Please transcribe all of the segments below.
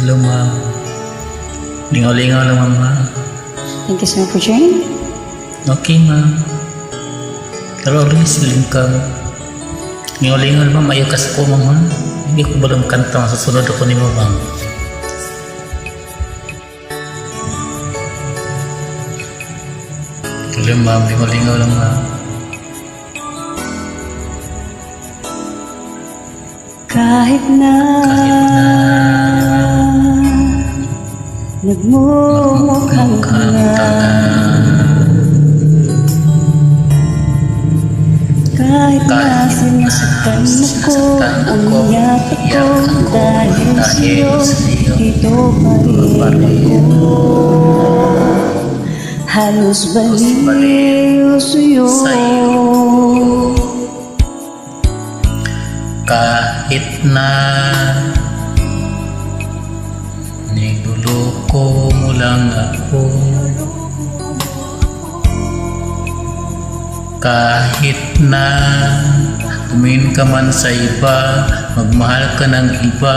Hello, ma'am. Lingaw-lingaw lang, ma'am. Thank you so much for joining. Okay, ma'am. Pero always feeling ka. Lingaw-lingaw, ma'am. Ayaw kasi ko, ma'am. Hindi ko ba lang kanta. Masusunod ako ni ma'am. Hello, ma'am. Lingaw-lingaw lang, ma'am. Kahit na nagmumukhang tanga, kahit na sinasaktan ako, umiyak ako dahil sa'yo, ito pa rin ako. Halos baliw sa'yo. Kahit na niluloko mo lang ako, kahit na tumingin ka man sa iba, magmahal ka ng iba,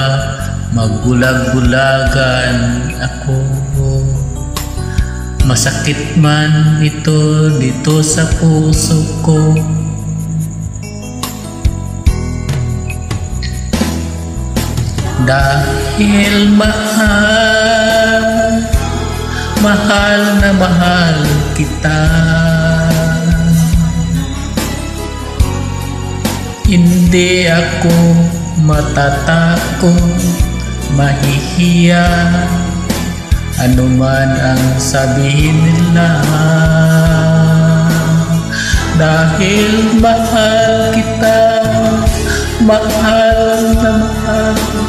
magbulag-bulagan ako, masakit man ito dito sa puso ko. Dahil mahal, mahal na mahal kita, hindi ako matatakot, mahihiya, anuman ang sabihin nila. Dahil mahal kita, mahal na mahal kita.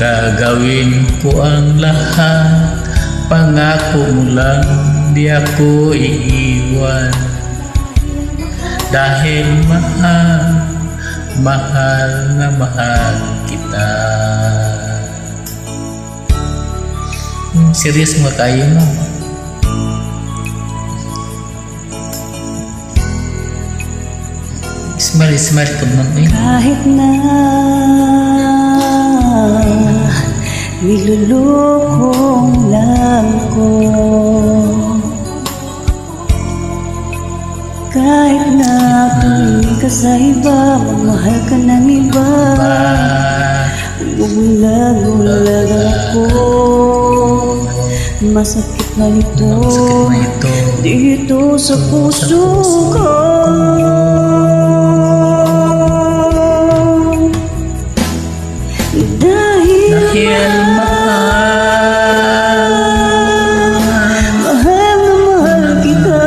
Gagawin ko ang lahat, pangako mo lang di ako iiwan. Dahil mahal, mahal na mahal kita. Serius mo kayo, no? Smile ka mo, eh. Kahit na nilulukong lang ko, kahit na tumingin ka sa iba, magmahal ka ng iba, bubulag-bulag ako, masakit man ito dito sa puso ko. Dahil mahal na mahal kita,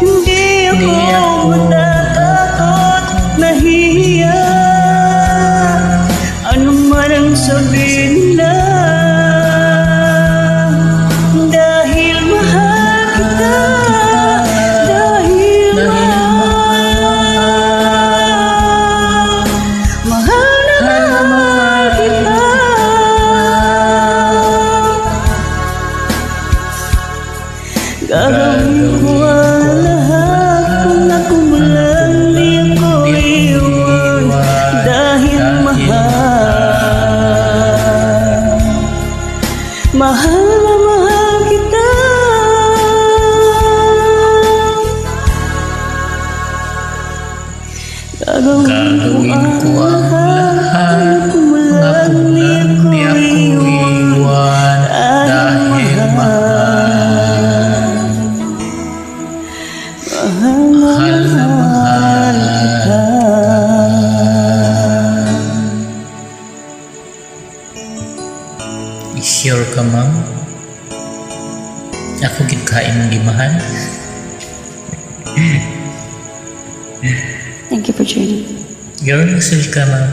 hindi ako matatakot, nahihiya, ano man ang sabihin nila. Dahil mahal kita, dahil gagawin ko ang lahat kung ako lang di ako iwan. Dahil mahal, mahal na mahal kita. Gagawin ko ang lahat kung ako lang di ako iwan. Dahil mahal, mahal na mahal kita. Sure ka, ma'am? Ako gitkain mong gimahal. Thank you for joining. You're a ka, ma'am.